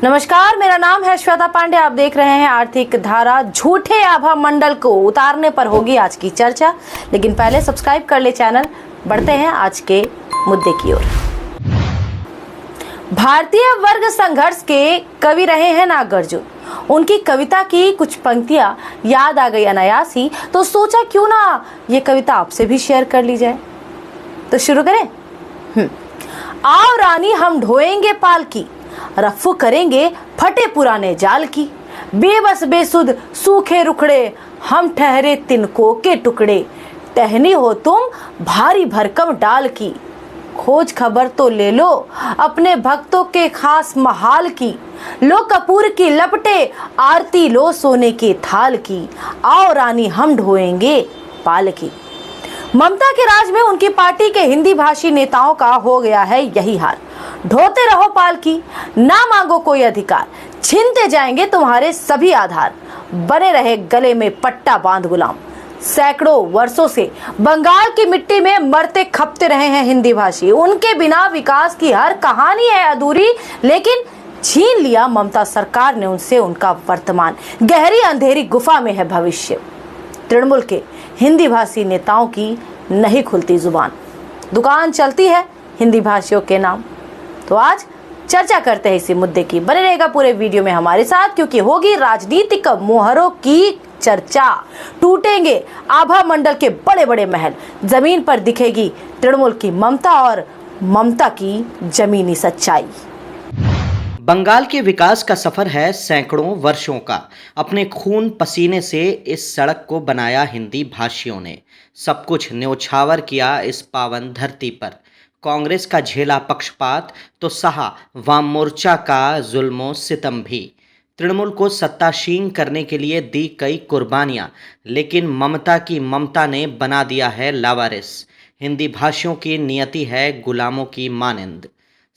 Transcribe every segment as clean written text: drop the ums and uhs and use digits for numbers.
नमस्कार, मेरा नाम है श्वेता पांडे। आप देख रहे हैं आर्थिक धारा। झूठे आभा मंडल को उतारने पर होगी आज की चर्चा, लेकिन पहले सब्सक्राइब कर ले चैनल। बढ़ते हैं आज के मुद्दे की ओर। भारतीय वर्ग संघर्ष के कवि रहे हैं नागार्जुन। उनकी कविता की कुछ पंक्तियां याद आ गई अनायास ही, तो सोचा क्यों ना ये कविता आपसे भी शेयर कर ली जाए। तो शुरू करें। आओ रानी हम ढोएंगे पालकी, रफ्फू करेंगे फटे पुराने जाल की। बेबस बेसुध सूखे रुखड़े, हम ठहरे तिनकों के टुकड़े। टहनी हो तुम भारी भरकम डाल की, खोज खबर तो ले लो अपने भक्तों के खास महाल की। लो कपूर की लपटे, आरती लो सोने के थाल की। आओ रानी हम ढोएंगे पालकी। ममता के राज में उनकी पार्टी के हिंदी भाषी नेताओं का हो गया है यही हाल। ढोते रहो पालकी, ना मांगो कोई अधिकार, छीनते जाएंगे तुम्हारे सभी आधार। बने रहे गले में पट्टा बांध गुलाम। सैकड़ों वर्षों से बंगाल की मिट्टी में मरते खपते रहे हैं हिंदी भाषी। उनके बिना विकास की हर कहानी है अधूरी, लेकिन छीन लिया ममता सरकार ने उनसे उनका वर्तमान। गहरी अंधेरी गुफा में है भविष्य। तृणमूल के हिंदी भाषी नेताओं की नहीं खुलती जुबान, दुकान चलती है हिंदी भाषियों के नाम। तो आज चर्चा करते हैं इसी मुद्दे की। बने रहेगा पूरे वीडियो में हमारे साथ, क्योंकि होगी राजनीतिक मोहरों की चर्चा। टूटेंगे आभा मंडल के बड़े बड़े महल, जमीन पर दिखेगी तृणमूल की ममता और ममता की जमीनी सच्चाई। बंगाल के विकास का सफर है सैकड़ों वर्षों का। अपने खून पसीने से इस सड़क को बनाया हिंदी भाषियों ने। सब कुछ न्योछावर किया इस पावन धरती पर। कांग्रेस का झेला पक्षपात तो सहा वाम मोर्चा का जुल्मो सितम भी। तृणमूल को सत्तासीन करने के लिए दी कई कुर्बानियां, लेकिन ममता की ममता ने बना दिया है लावारिस। हिंदी भाषियों की नियति है गुलामों की मानंद।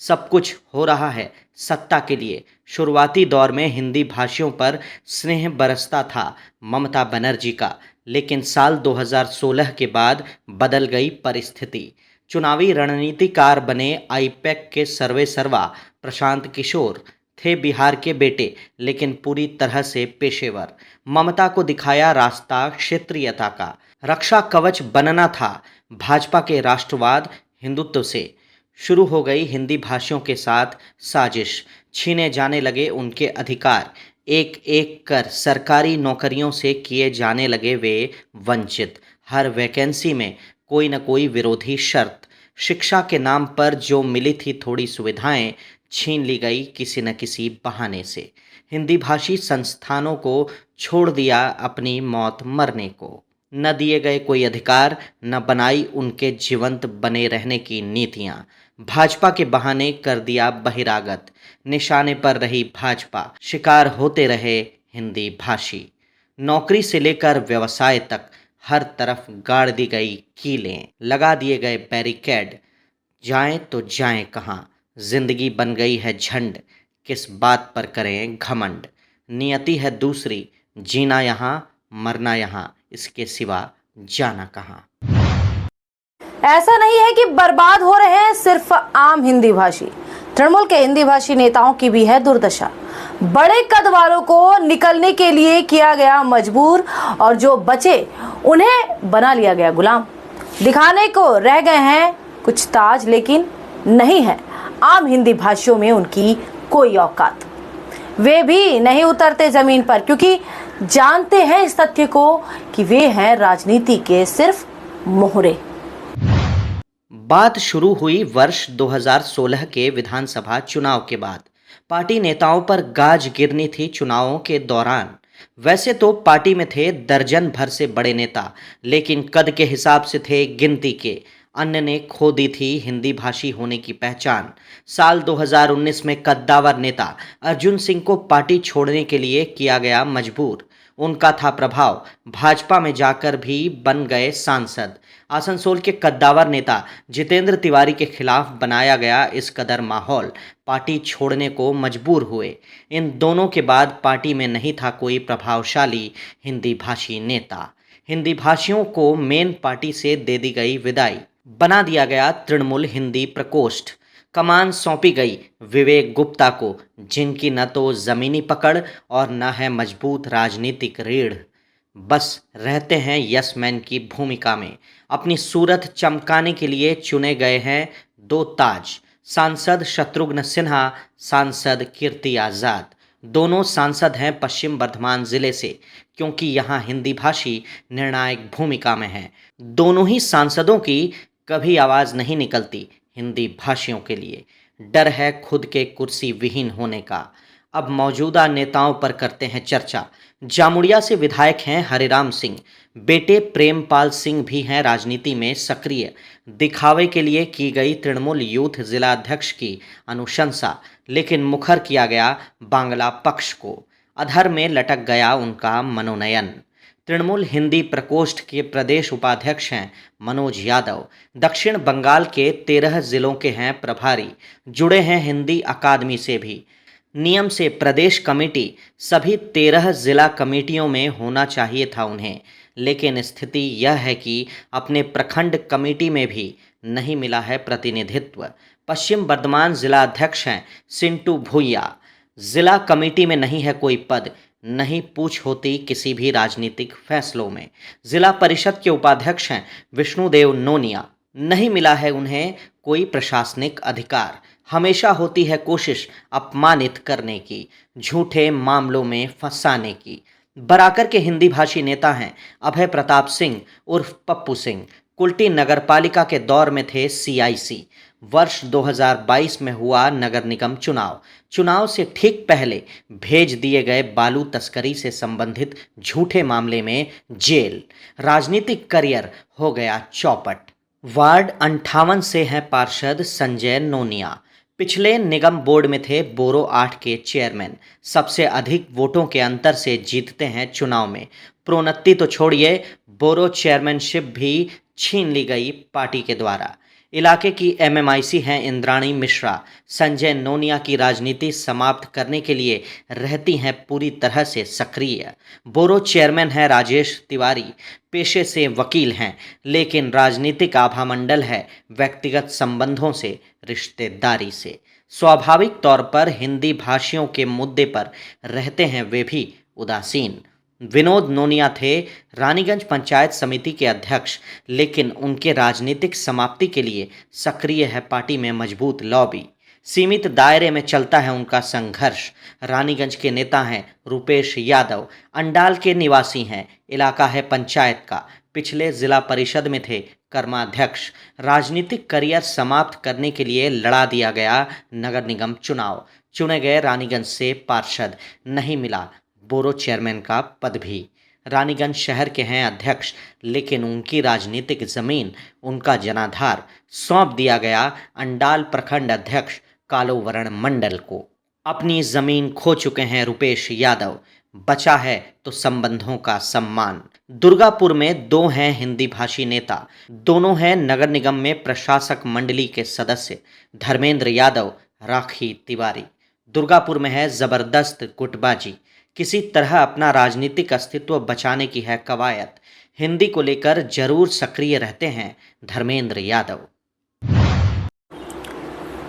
सब कुछ हो रहा है सत्ता के लिए। शुरुआती दौर में हिंदी भाषियों पर स्नेह बरसता था ममता बनर्जी का, लेकिन साल 2016 के बाद बदल गई परिस्थिति। चुनावी रणनीतिकार बने आईपैक के सर्वे सर्वा प्रशांत किशोर थे बिहार के बेटे, लेकिन पूरी तरह से पेशेवर। ममता को दिखाया रास्ता क्षेत्रीयता का। रक्षा कवच बनना था भाजपा के राष्ट्रवाद हिंदुत्व से। शुरू हो गई हिंदी भाषियों के साथ साजिश। छीने जाने लगे उनके अधिकार। एक एक कर सरकारी नौकरियों से किए जाने लगे वे वंचित। हर वैकेंसी में कोई न कोई विरोधी शर्त। शिक्षा के नाम पर जो मिली थी थोड़ी सुविधाएं, छीन ली गई किसी न किसी बहाने से। हिंदी भाषी संस्थानों को छोड़ दिया अपनी मौत मरने को। न दिए गए कोई अधिकार, न बनाई उनके जीवंत बने रहने की नीतियां। भाजपा के बहाने कर दिया बहिरागत। निशाने पर रही भाजपा, शिकार होते रहे हिंदी भाषी। नौकरी से लेकर व्यवसाय तक हर तरफ गाड़ दी गई कीलें, लगा दिए गए बैरिकेड। जाएं तो जाएं कहाँ, जिंदगी बन गई है झंड। किस बात पर करें घमंड। नियति है दूसरी, जीना यहाँ मरना यहाँ, इसके सिवा जाना कहाँ। ऐसा नहीं है कि बर्बाद हो रहे हैं सिर्फ आम हिंदी भाषी। तृणमूल के हिंदी भाषी नेताओं की भी है दुर्दशा। बड़े कद वालों को निकलने के लिए किया गया मजबूर, और जो बचे उन्हें बना लिया गया गुलाम। दिखाने को रह गए हैं कुछ ताज, लेकिन नहीं है आम हिंदी भाषियों में उनकी कोई औकात। वे भी नहीं उतरते जमीन पर, क्योंकि जानते हैं इस तथ्य को कि वे हैं राजनीति के सिर्फ मोहरे। बात शुरू हुई वर्ष 2016 के विधानसभा चुनाव के बाद। पार्टी नेताओं पर गाज गिरनी थी चुनावों के दौरान। वैसे तो पार्टी में थे दर्जन भर से बड़े नेता, लेकिन कद के हिसाब से थे गिनती के। अन्य ने खो दी थी हिंदी भाषी होने की पहचान। साल 2019 में कद्दावर नेता अर्जुन सिंह को पार्टी छोड़ने के लिए किया गया मजबूर। उनका था प्रभाव, भाजपा में जाकर भी बन गए सांसद। आसनसोल के कद्दावर नेता जितेंद्र तिवारी के खिलाफ बनाया गया इस कदर माहौल, पार्टी छोड़ने को मजबूर हुए। इन दोनों के बाद पार्टी में नहीं था कोई प्रभावशाली हिंदी भाषी नेता। हिंदी भाषियों को मेन पार्टी से दे दी गई विदाई। बना दिया गया तृणमूल हिंदी प्रकोष्ठ। कमान सौंपी गई विवेक गुप्ता को, जिनकी न तो जमीनी पकड़ और न है मजबूत राजनीतिक रीढ़। बस रहते हैं यस मैन की भूमिका में। अपनी सूरत चमकाने के लिए चुने गए हैं दो ताज, सांसद शत्रुघ्न सिन्हा, सांसद कीर्ति आज़ाद। दोनों सांसद हैं पश्चिम बर्धमान जिले से, क्योंकि यहाँ हिंदी भाषी निर्णायक भूमिका में हैं। दोनों ही सांसदों की कभी आवाज़ नहीं निकलती हिंदी भाषियों के लिए। डर है खुद के कुर्सी विहीन होने का। अब मौजूदा नेताओं पर करते हैं चर्चा। जामुड़िया से विधायक हैं हरिराम सिंह, बेटे प्रेमपाल सिंह भी हैं राजनीति में सक्रिय। दिखावे के लिए की गई तृणमूल यूथ जिला अध्यक्ष की अनुशंसा, लेकिन मुखर किया गया बांग्ला पक्ष को। अधर में लटक गया उनका मनोनयन। तृणमूल हिंदी प्रकोष्ठ के प्रदेश उपाध्यक्ष हैं मनोज यादव। दक्षिण बंगाल के 13 जिलों के हैं प्रभारी। जुड़े हैं हिंदी अकादमी से भी। नियम से प्रदेश कमेटी सभी 13 जिला कमेटियों में होना चाहिए था उन्हें, लेकिन स्थिति यह है कि अपने प्रखंड कमेटी में भी नहीं मिला है प्रतिनिधित्व। पश्चिम बर्धमान जिला अध्यक्ष हैं सिंटू भूया। जिला कमेटी में नहीं है कोई पद, नहीं पूछ होती किसी भी राजनीतिक फैसलों में। जिला परिषद के उपाध्यक्ष हैं विष्णुदेव नोनिया। नहीं मिला है उन्हें कोई प्रशासनिक अधिकार। हमेशा होती है कोशिश अपमानित करने की, झूठे मामलों में फंसाने की। बराकर के हिंदी भाषी नेता हैं अभय प्रताप सिंह उर्फ पप्पू सिंह। कुल्टी नगरपालिका के दौर में थे CIC। वर्ष 2022 में हुआ नगर निगम चुनाव से ठीक पहले भेज दिए गए बालू तस्करी से संबंधित झूठे मामले में जेल। राजनीतिक करियर हो गया चौपट। वार्ड 58 से हैं पार्षद संजय नोनिया। पिछले निगम बोर्ड में थे बोरो 8 के चेयरमैन। सबसे अधिक वोटों के अंतर से जीतते हैं चुनाव में। प्रोन्नति तो छोड़िए, बोरो चेयरमैनशिप भी छीन ली गई पार्टी के द्वारा। इलाके की MMIC हैं इंद्राणी मिश्रा। संजय नोनिया की राजनीति समाप्त करने के लिए रहती हैं पूरी तरह से सक्रिय। बोरो चेयरमैन हैं राजेश तिवारी। पेशे से वकील हैं, लेकिन राजनीतिक आभामंडल है व्यक्तिगत संबंधों से, रिश्तेदारी से। स्वाभाविक तौर पर हिंदी भाषियों के मुद्दे पर रहते हैं वे भी उदासीन। विनोद नोनिया थे रानीगंज पंचायत समिति के अध्यक्ष, लेकिन उनके राजनीतिक समाप्ति के लिए सक्रिय है पार्टी में मजबूत लॉबी। सीमित दायरे में चलता है उनका संघर्ष। रानीगंज के नेता हैं रुपेश यादव। अंडाल के निवासी हैं। इलाका है पंचायत का। पिछले जिला परिषद में थे कर्माध्यक्ष। राजनीतिक करियर समाप्त करने के लिए लड़ा दिया गया नगर निगम चुनाव। चुने गए रानीगंज से पार्षद। नहीं मिला बोरो चेयरमैन का पद भी। रानीगंज शहर के हैं अध्यक्ष, लेकिन उनकी राजनीतिक जमीन, उनका जनाधार सौंप दिया गया अंडाल प्रखंड अध्यक्ष कालोवरण मंडल को। अपनी जमीन खो चुके हैं रुपेश यादव। बचा है तो संबंधों का सम्मान। दुर्गापुर में 2 हैं हिंदी भाषी नेता। दोनों हैं नगर निगम में प्रशासक मंडली के सदस्य, धर्मेंद्र यादव, राखी तिवारी। दुर्गापुर में है जबरदस्त गुटबाजी। किसी तरह अपना राजनीतिक अस्तित्व बचाने की है कवायद। हिंदी को लेकर जरूर सक्रिय रहते हैं धर्मेंद्र यादव।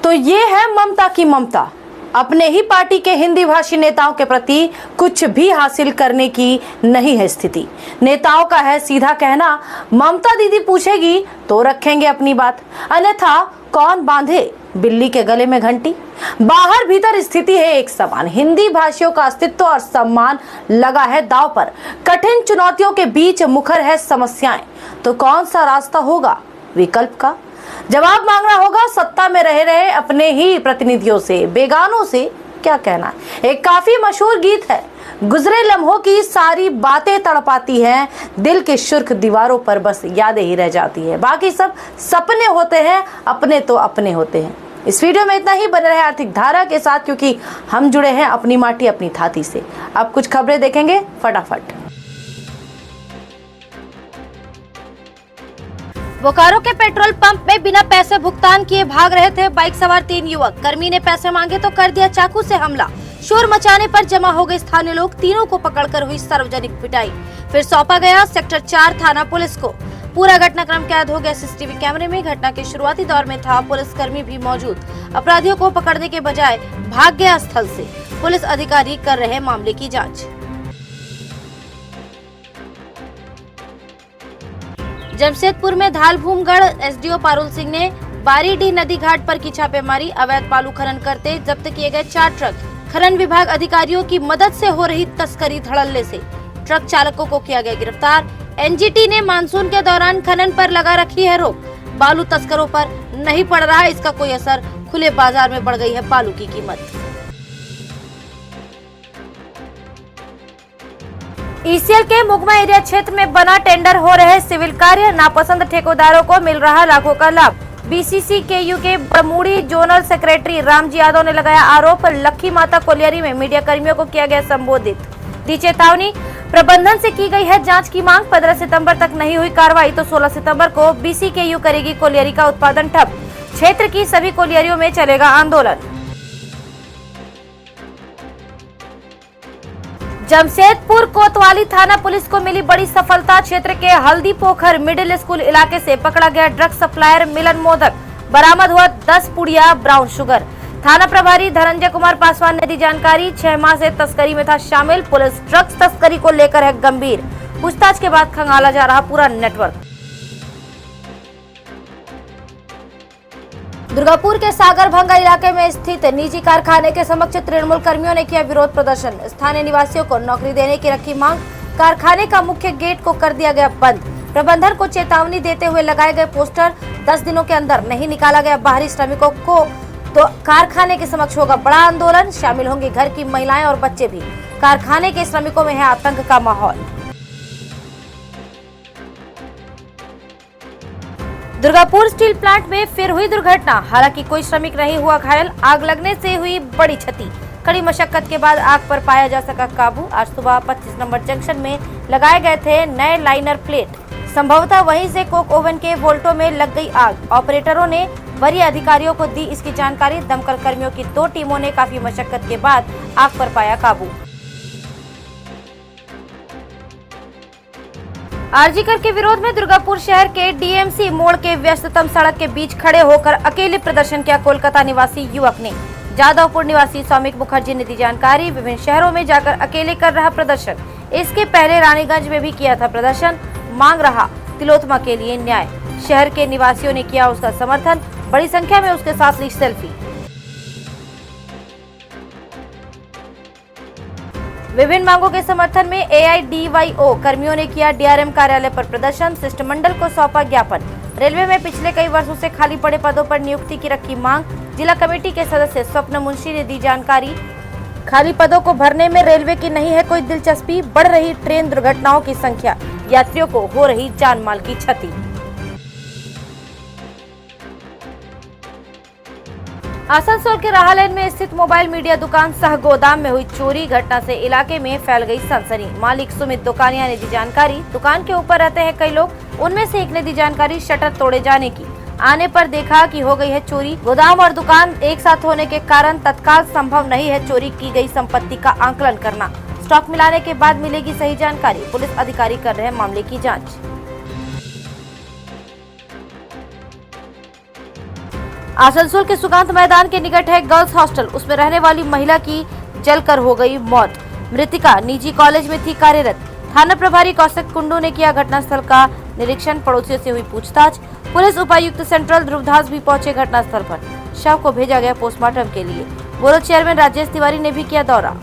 तो ये है ममता की ममता। अपने ही पार्टी के हिंदी भाषी नेताओं के प्रति कुछ भी हासिल करने की नहीं है स्थिति। नेताओं का है सीधा कहना, ममता दीदी पूछेगी तो रखेंगे अपनी बात, अन्यथा कौन बांधे बिल्ली के गले में घंटी। बाहर भीतर स्थिति है एक समान। हिंदी भाषियों का अस्तित्व और सम्मान लगा है दांव पर। कठिन चुनौतियों के बीच मुखर है समस्याएं। तो कौन सा रास्ता होगा विकल्प का? जवाब मांगना होगा सत्ता में रहे रहे अपने ही प्रतिनिधियों से, बेगानों से क्या कहना। एक काफी मशहूर गीत है, गुजरे लम्हों की सारी बातें तड़पाती हैं, दिल की शुर्ख दीवारों पर बस यादें ही रह जाती है, बाकी सब सपने होते हैं, अपने तो अपने होते हैं। इस वीडियो में इतना ही। बने रहे आर्थिक धारा के साथ, क्योंकि हम जुड़े हैं अपनी माटी अपनी थाती से। अब कुछ खबरें देखेंगे फटाफट। बोकारो के पेट्रोल पंप में बिना पैसे भुगतान किए भाग रहे थे बाइक सवार 3 युवक। कर्मी ने पैसे मांगे तो कर दिया चाकू से हमला। शोर मचाने पर जमा हो गए स्थानीय लोग। तीनों को पकड़कर हुई सार्वजनिक पिटाई। फिर सौंपा गया सेक्टर 4 थाना पुलिस को। पूरा घटनाक्रम कैद हो गया सीसीटीवी कैमरे में। घटना के शुरुआती दौर में था पुलिसकर्मी भी मौजूद। अपराधियों को पकड़ने के बजाय भाग गया स्थल से। पुलिस अधिकारी कर रहे मामले की जांच। जमशेदपुर में धालभूमगढ़ एसडीओ पारुल सिंह ने बारीडीह नदी घाट पर की छापेमारी। अवैध बालू खनन करते जब्त किए गए 4 ट्रक। खनन विभाग अधिकारियों की मदद से हो रही तस्करी धड़ल्ले से ट्रक चालकों को किया गया गिरफ्तार। एनजीटी ने मानसून के दौरान खनन पर लगा रखी है रोक। बालू तस्करों पर नहीं पड़ रहा है इसका कोई असर। खुले बाजार में बढ़ गई है बालू की कीमत। ईसीएल के मुगमा एरिया क्षेत्र में बना टेंडर हो रहे सिविल कार्य। नापसंद ठेकेदारों को मिल रहा लाखों का लाभ। बीसीसीकेयू के बरमूडी जोनल सेक्रेटरी रामजी यादव ने लगाया आरोप। लक्खी माता कोलियरी में मीडिया कर्मियों को किया गया संबोधित। दी चेतावनी, प्रबंधन से की गई है जांच की मांग। 15 सितंबर तक नहीं हुई कार्रवाई तो 16 सितंबर को बीसीकेयू करेगी कोलियरी का उत्पादन ठप। क्षेत्र की सभी कोलियरियों में चलेगा आंदोलन। जमशेदपुर कोतवाली थाना पुलिस को मिली बड़ी सफलता। क्षेत्र के हल्दी पोखर मिडिल स्कूल इलाके से पकड़ा गया ड्रग सप्लायर मिलन मोदक। बरामद हुआ 10 पुड़िया ब्राउन शुगर। थाना प्रभारी धनंजय कुमार पासवान ने दी जानकारी। 6 माह से तस्करी में था शामिल। पुलिस ड्रग्स तस्करी को लेकर है गंभीर। पूछताछ के बाद खंगाला जा रहा पूरा नेटवर्क। दुर्गापुर के सागरभंगा इलाके में स्थित निजी कारखाने के समक्ष तृणमूल कर्मियों ने किया विरोध प्रदर्शन। स्थानीय निवासियों को नौकरी देने की रखी मांग। कारखाने का मुख्य गेट को कर दिया गया बंद। प्रबंधन को चेतावनी देते हुए लगाए गए पोस्टर। 10 दिनों के अंदर नहीं निकाला गया बाहरी श्रमिकों को तो कारखाने के समक्ष होगा बड़ा आंदोलन। शामिल होंगी घर की महिलाएं और बच्चे भी। कारखाने के श्रमिकों में है आतंक का माहौल। दुर्गापुर स्टील प्लांट में फिर हुई दुर्घटना। हालांकि कोई श्रमिक नहीं हुआ घायल। आग लगने से हुई बड़ी क्षति। कड़ी मशक्कत के बाद आग पर पाया जा सका काबू। आज सुबह 25 नंबर जंक्शन में लगाए गए थे नए लाइनर प्लेट। संभवतः वहीं से कोक ओवन के वोल्टों में लग गई आग। ऑपरेटरों ने वरीय अधिकारियों को दी इसकी जानकारी। दमकल कर्मियों की 2 टीमों ने काफी मशक्कत के बाद आग पर पाया काबू। आरजीकर के विरोध में दुर्गापुर शहर के डीएमसी मोड़ के व्यस्ततम सड़क के बीच खड़े होकर अकेले प्रदर्शन किया कोलकाता निवासी युवक ने। जादवपुर निवासी सौमिक मुखर्जी ने दी जानकारी। विभिन्न शहरों में जाकर अकेले कर रहा प्रदर्शन। इसके पहले रानीगंज में भी किया था प्रदर्शन। मांग रहा तिलोत्तमा के लिए न्याय। शहर के निवासियों ने किया उसका समर्थन। बड़ी संख्या में उसके साथ ली सेल्फी। विभिन्न मांगों के समर्थन में एआईडीवाईओ कर्मियों ने किया डीआरएम कार्यालय पर प्रदर्शन। शिष्टमंडल को सौंपा ज्ञापन। रेलवे में पिछले कई वर्षों से खाली पड़े पदों पर नियुक्ति की रखी मांग। जिला कमेटी के सदस्य स्वप्न मुंशी ने दी जानकारी। खाली पदों को भरने में रेलवे की नहीं है कोई दिलचस्पी। बढ़ रही ट्रेन दुर्घटनाओं की संख्या। यात्रियों को हो रही जान माल की क्षति। आसनसोल के राहालैन में स्थित मोबाइल मीडिया दुकान सह गोदाम में हुई चोरी। घटना से इलाके में फैल गई सनसनी। मालिक सुमित दुकानिया ने दी जानकारी। दुकान के ऊपर रहते हैं कई लोग। उनमें से एक ने दी जानकारी शटर तोड़े जाने की। आने पर देखा कि हो गई है चोरी। गोदाम और दुकान एक साथ होने के कारण तत्काल संभव नहीं है चोरी की गई संपत्ति का आंकलन करना। स्टॉक मिलाने के बाद मिलेगी सही जानकारी। पुलिस अधिकारी कर रहे हैं मामले की जाँच। आसनसोल के सुकांत मैदान के निकट है गर्ल्स हॉस्टल। उसमें रहने वाली महिला की जलकर हो गई मौत। मृतिका निजी कॉलेज में थी कार्यरत। थाना प्रभारी कौशिक कुंडू ने किया घटनास्थल का निरीक्षण। पड़ोसियों से हुई पूछताछ। पुलिस उपायुक्त सेंट्रल ध्रुवदास भी पहुंचे घटनास्थल पर। शव को भेजा गया पोस्टमार्टम के लिए। बोर्ड चेयरमैन राजेश तिवारी ने भी किया दौरा।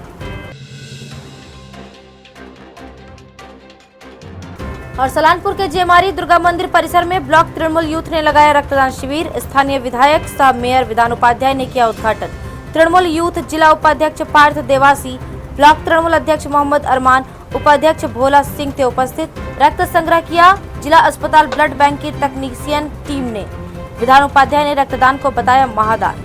और सलानपुर के जेमारी दुर्गा मंदिर परिसर में ब्लॉक तृणमूल यूथ ने लगाया रक्तदान शिविर। स्थानीय विधायक सह मेयर विधान उपाध्याय ने किया उद्घाटन। तृणमूल यूथ जिला उपाध्यक्ष पार्थ देवासी, ब्लॉक तृणमूल अध्यक्ष मोहम्मद अरमान, उपाध्यक्ष भोला सिंह थे उपस्थित। रक्त संग्रह किया जिला अस्पताल ब्लड बैंक की तकनीशियन टीम ने। विधान उपाध्याय ने रक्तदान को बताया महादान।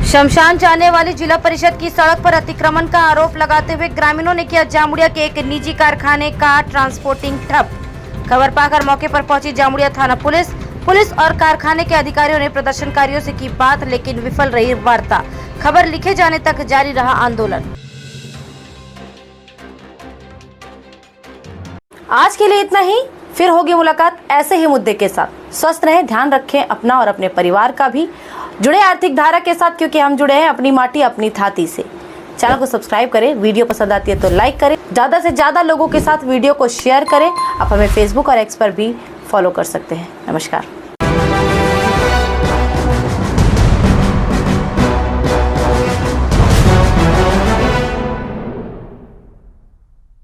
शमशान जाने वाली जिला परिषद की सड़क पर अतिक्रमण का आरोप लगाते हुए ग्रामीणों ने किया जामुड़िया के एक निजी कारखाने का ट्रांसपोर्टिंग ठप। खबर पाकर मौके पर पहुंची जामुड़िया थाना पुलिस और कारखाने के अधिकारियों ने प्रदर्शनकारियों से की बात, लेकिन विफल रही वार्ता। खबर लिखे जाने तक जारी रहा आंदोलन। आज के लिए इतना ही, फिर होगी मुलाकात ऐसे ही मुद्दे के साथ। स्वस्थ रहें, ध्यान रखें अपना और अपने परिवार का भी। जुड़े आर्थिक धारा के साथ, क्योंकि हम जुड़े हैं अपनी माटी अपनी थाती से। चैनल को सब्सक्राइब करें, वीडियो पसंद आती है तो लाइक करें, ज़्यादा से ज़्यादा लोगों के साथ वीडियो को शेयर करें। आप हमें फेसबुक और एक्स पर भी फॉलो कर सकते हैं। नमस्कार।